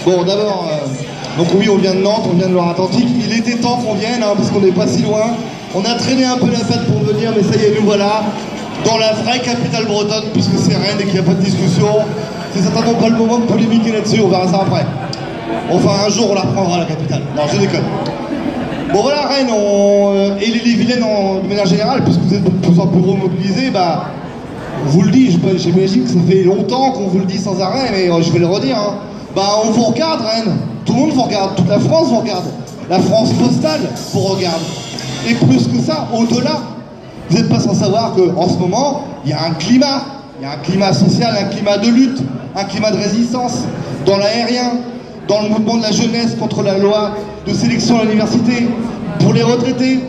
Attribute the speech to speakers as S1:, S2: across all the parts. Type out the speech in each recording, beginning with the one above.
S1: Bon, d'abord, donc oui, on vient de Nantes, on vient de Loire-Atlantique. Il était temps qu'on vienne, hein, parce qu'on n'est pas si loin. On a traîné un peu la patte pour venir, mais ça y est, nous voilà dans la vraie capitale bretonne, puisque c'est Rennes et qu'il n'y a pas de discussion. C'est certainement pas le moment de polémiquer là-dessus, on verra ça après. Enfin, un jour, on la reprendra, la capitale. Non, je déconne. Bon voilà, Rennes, et l'Ille-et-Vilaine de manière générale, puisque vous êtes de plus en plus mobilisés, bah, on vous le dit, j'imagine que ça fait longtemps qu'on vous le dit sans arrêt, mais je vais le redire, hein. Bah, on vous regarde, Rennes. Tout le monde vous regarde, toute la France vous regarde. La France postale vous regarde. Et plus que ça, au-delà, vous n'êtes pas sans savoir qu'en ce moment, il y a un climat social, un climat de lutte, un climat de résistance dans l'aérien, dans le mouvement de la jeunesse contre la loi de sélection à l'université, pour les retraités,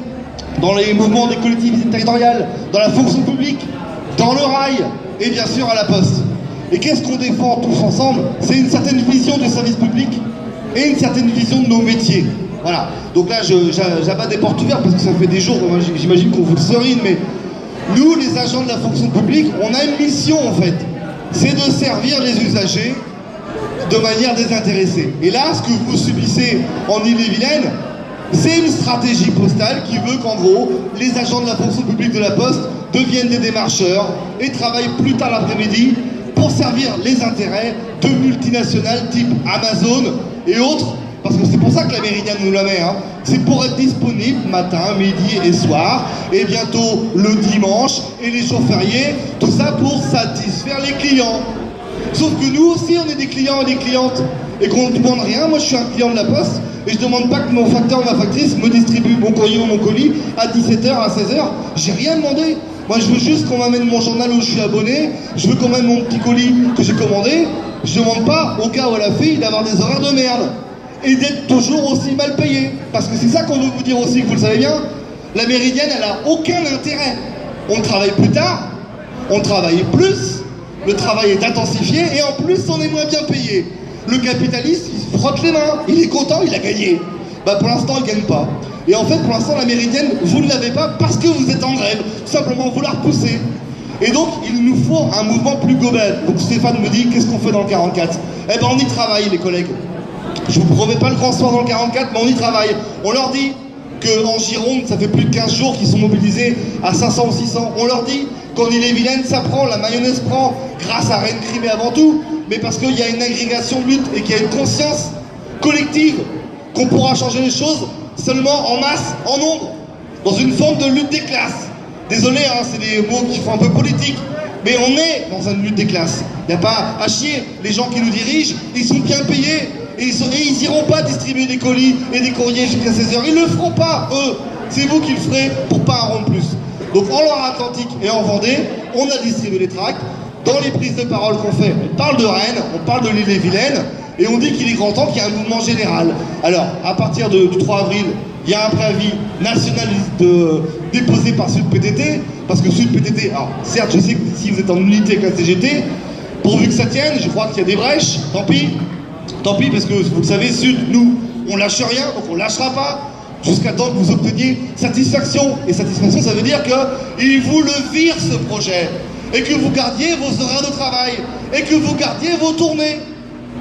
S1: dans les mouvements des collectivités territoriales, dans la fonction publique, dans le rail et bien sûr à la poste. Et qu'est-ce qu'on défend tous ensemble? C'est une certaine vision du service public et une certaine vision de nos métiers. Voilà. Donc là, j'abat des portes ouvertes parce que ça fait des jours, j'imagine qu'on vous le serine, mais nous, les agents de la fonction publique, on a une mission en fait. C'est de servir les usagers de manière désintéressée. Et là, ce que vous subissez en Ille-et-Vilaine, c'est une stratégie postale qui veut qu'en gros, les agents de la fonction publique de la Poste deviennent des démarcheurs et travaillent plus tard l'après-midi pour servir les intérêts de multinationales type Amazon et autres, parce que c'est pour ça que la Méridienne nous la met, hein. C'est pour être disponible matin, midi et soir, et bientôt le dimanche et les jours fériés, tout ça pour satisfaire les clients. Sauf que nous aussi on est des clients et des clientes, et qu'on ne demande rien. Moi je suis un client de la Poste, et je demande pas que mon facteur ou ma factrice me distribue mon courrier ou mon colis à 17h, à 16h, j'ai rien demandé. Moi je veux juste qu'on m'amène mon journal où je suis abonné, je veux qu'on m'amène mon petit colis que j'ai commandé, je demande pas au cas où elle a fait d'avoir des horaires de merde et d'être toujours aussi mal payé. Parce que c'est ça qu'on veut vous dire aussi, que vous le savez bien, la Méridienne elle a aucun intérêt. On travaille plus tard, on travaille plus, le travail est intensifié et en plus on est moins bien payé. Le capitaliste il se frotte les mains, il est content, il a gagné. Bah pour l'instant il gagne pas. Et en fait, pour l'instant, la Méridienne, vous ne l'avez pas parce que vous êtes en grève. Tout simplement, vous la repoussez. Et donc, il nous faut un mouvement plus global. Donc Stéphane me dit, qu'est-ce qu'on fait dans le 44? Eh ben, on y travaille, les collègues. Je vous promets pas le grand soir dans le 44, mais on y travaille. On leur dit qu'en Gironde, ça fait plus de 15 jours qu'ils sont mobilisés à 500 ou 600. On leur dit qu'en Ille-et-Vilaine, ça prend, la mayonnaise prend, grâce à Rennes Crimée avant tout, mais parce qu'il y a une agrégation de lutte et qu'il y a une conscience collective qu'on pourra changer les choses seulement en masse, en nombre, dans une forme de lutte des classes. Désolé, hein, c'est des mots qui font un peu politique, mais on est dans une lutte des classes. Il n'y a pas à chier. Les gens qui nous dirigent, ils sont bien payés, et ils iront pas distribuer des colis et des courriers jusqu'à 16h. Ils le feront pas, eux. C'est vous qui le ferez pour pas un rond de plus. Donc en Loire-Atlantique et en Vendée, on a distribué les tracts. Dans les prises de parole qu'on fait, on parle de Rennes, on parle de l'Ille-et-Vilaine, et on dit qu'il est grand temps qu'il y ait un mouvement général. Alors, à partir du 3 avril, il y a un préavis national déposé par Sud PTT, parce que Sud PTT, alors certes, je sais que si vous êtes en unité avec la CGT, pourvu que ça tienne, je crois qu'il y a des brèches, tant pis, parce que vous le savez, Sud, nous, on lâche rien, donc on lâchera pas, jusqu'à temps que vous obteniez satisfaction. Et satisfaction, ça veut dire qu'il vous le vire, ce projet, et que vous gardiez vos horaires de travail, et que vous gardiez vos tournées.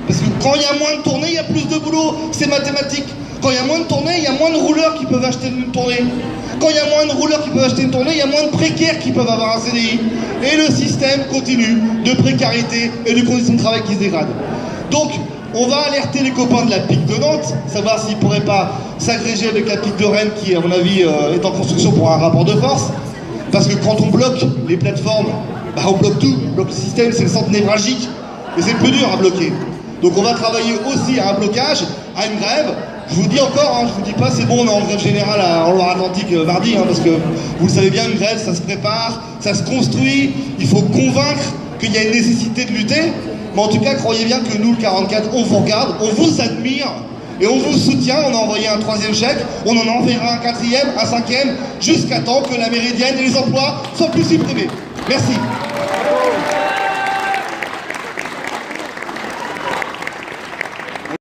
S1: Parce que quand il y a moins de tournées, il y a plus de boulot, c'est mathématique. Quand il y a moins de tournées, il y a moins de rouleurs qui peuvent acheter une tournée. Quand il y a moins de rouleurs qui peuvent acheter une tournée, il y a moins de précaires qui peuvent avoir un CDI. Et le système continue de précarité et de conditions de travail qui se dégradent. Donc, on va alerter les copains de la PIC de Nantes, savoir s'ils ne pourraient pas s'agréger avec la PIC de Rennes qui, à mon avis, est en construction pour un rapport de force. Parce que quand on bloque les plateformes, bah on bloque tout. On bloque le système, c'est le centre névralgique. Et c'est plus dur à bloquer. Donc on va travailler aussi à un blocage, à une grève. Je vous dis encore, je vous dis pas c'est bon, on est en grève générale en Loire-Atlantique mardi, parce que vous le savez bien, une grève ça se prépare, ça se construit, il faut convaincre qu'il y a une nécessité de lutter. Mais en tout cas, croyez bien que nous, le 44, on vous regarde, on vous admire et on vous soutient. On a envoyé un 3e chèque, on en enverra un 4e, un 5e, jusqu'à temps que la Méridienne et les emplois soient plus supprimés. Merci.